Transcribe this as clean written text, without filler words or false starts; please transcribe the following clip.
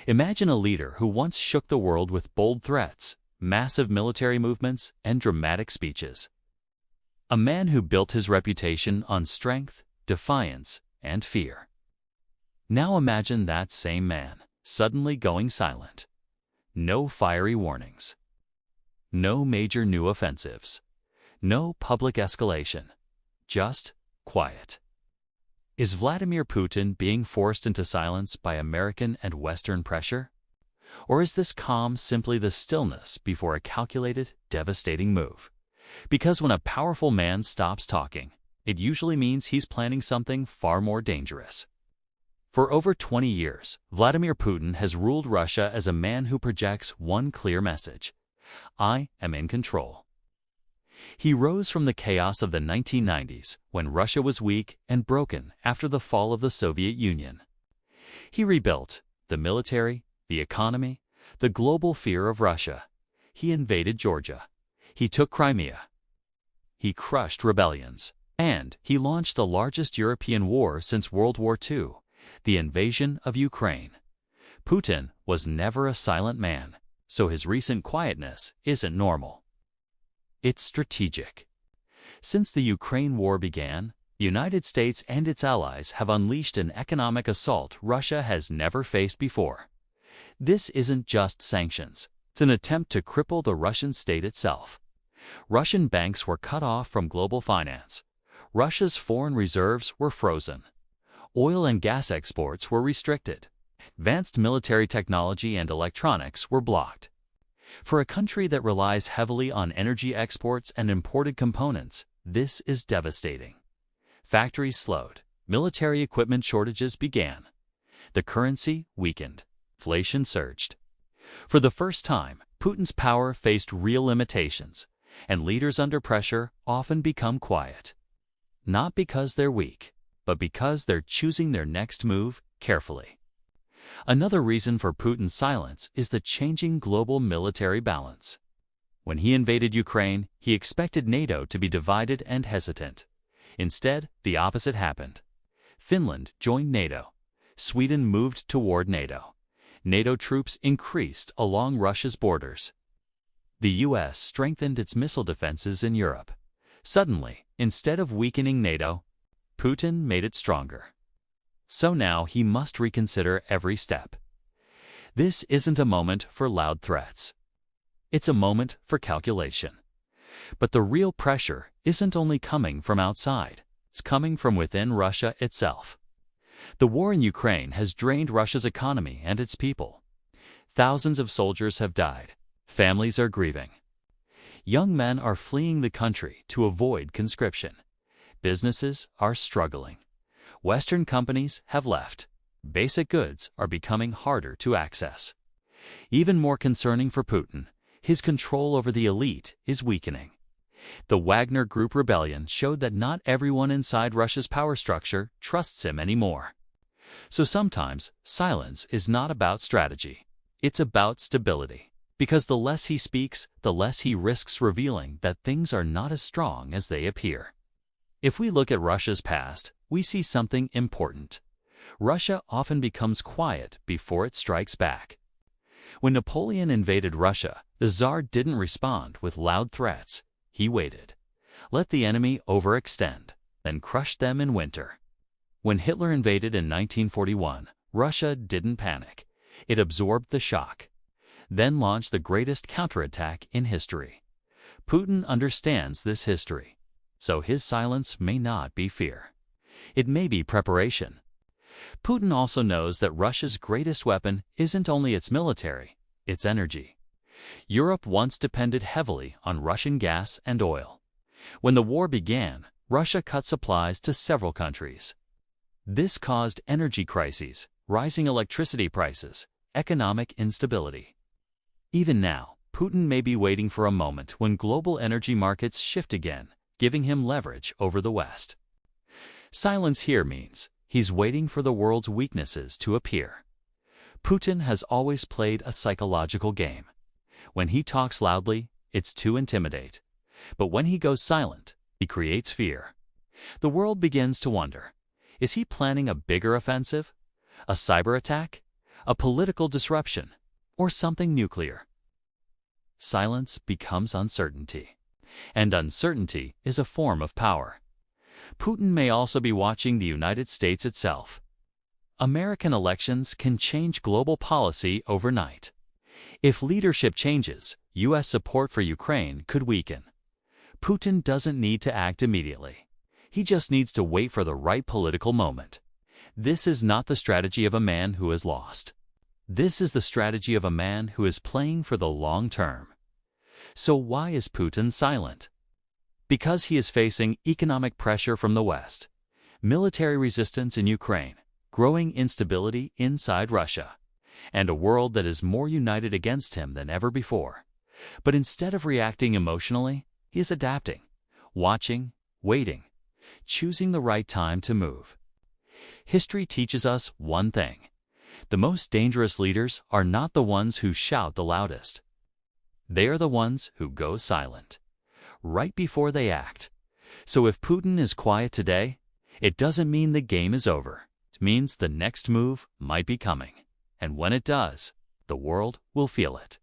Imagine a leader who once shook the world with bold threats, massive military movements, and dramatic speeches. A man who built his reputation on strength, defiance, and fear. Now imagine that same man suddenly going silent. No fiery warnings. No major new offensives. No public escalation. Just quiet. Is Vladimir Putin being forced into silence by American and Western pressure? Or is this calm simply the stillness before a calculated, devastating move? Because when a powerful man stops talking, it usually means he's planning something far more dangerous. For over 20 years, Vladimir Putin has ruled Russia as a man who projects one clear message: I am in control. He rose from the chaos of the 1990s, when Russia was weak and broken after the fall of the Soviet Union. He rebuilt the military, the economy, the global fear of Russia. He invaded Georgia. He took Crimea. He crushed rebellions. And he launched the largest European war since World War II, the invasion of Ukraine. Putin was never a silent man, so his recent quietness isn't normal. It's strategic. Since the Ukraine war began, the United States and its allies have unleashed an economic assault Russia has never faced before. This isn't just sanctions. It's an attempt to cripple the Russian state itself. Russian banks were cut off from global finance. Russia's foreign reserves were frozen. Oil and gas exports were restricted. Advanced military technology and electronics were blocked. For a country that relies heavily on energy exports and imported components, this is devastating. Factories slowed. Military equipment shortages began. The currency weakened. Inflation surged. For the first time, Putin's power faced real limitations, and leaders under pressure often become quiet. Not because they're weak, but because they're choosing their next move carefully. Another reason for Putin's silence is the changing global military balance. When he invaded Ukraine, he expected NATO to be divided and hesitant. Instead, the opposite happened. Finland joined NATO. Sweden moved toward NATO. NATO troops increased along Russia's borders. The U.S. strengthened its missile defenses in Europe. Suddenly, instead of weakening NATO, Putin made it stronger. So now he must reconsider every step. This isn't a moment for loud threats. It's a moment for calculation. But the real pressure isn't only coming from outside. It's coming from within Russia itself. The war in Ukraine has drained Russia's economy and its people. Thousands of soldiers have died. Families are grieving. Young men are fleeing the country to avoid conscription. Businesses are struggling. Western companies have left. Basic goods are becoming harder to access. Even more concerning for Putin, his control over the elite is weakening. The Wagner Group rebellion showed that not everyone inside Russia's power structure trusts him anymore. So sometimes, silence is not about strategy. It's about stability. Because the less he speaks, the less he risks revealing that things are not as strong as they appear. If we look at Russia's past, we see something important. Russia often becomes quiet before it strikes back. When Napoleon invaded Russia, the Tsar didn't respond with loud threats. He waited, let the enemy overextend, then crushed them in winter. When Hitler invaded in 1941, Russia didn't panic. It absorbed the shock, then launched the greatest counterattack in history. Putin understands this history, so his silence may not be fear. It may be preparation. Putin also knows that Russia's greatest weapon isn't only its military, its energy. Europe once depended heavily on Russian gas and oil. When the war began, Russia cut supplies to several countries. This caused energy crises, rising electricity prices, economic instability. Even now, Putin may be waiting for a moment when global energy markets shift again, giving him leverage over the West. Silence here means he's waiting for the world's weaknesses to appear. Putin has always played a psychological game. When he talks loudly, it's to intimidate. But when he goes silent, he creates fear. The world begins to wonder, is he planning a bigger offensive? A cyber attack? a political disruption, or something nuclear. Silence becomes uncertainty, and uncertainty is a form of power. Putin may also be watching the United States itself. American elections can change global policy overnight. If leadership changes, U.S. support for Ukraine could weaken. Putin doesn't need to act immediately. He just needs to wait for the right political moment. This is not the strategy of a man who has lost. This is the strategy of a man who is playing for the long term. So why is Putin silent? Because he is facing economic pressure from the West, military resistance in Ukraine, growing instability inside Russia, and a world that is more united against him than ever before. But instead of reacting emotionally, he is adapting, watching, waiting, choosing the right time to move. History teaches us one thing: the most dangerous leaders are not the ones who shout the loudest. They are the ones who go silent, right before they act. So if Putin is quiet today, it doesn't mean the game is over. It means the next move might be coming. And when it does, the world will feel it.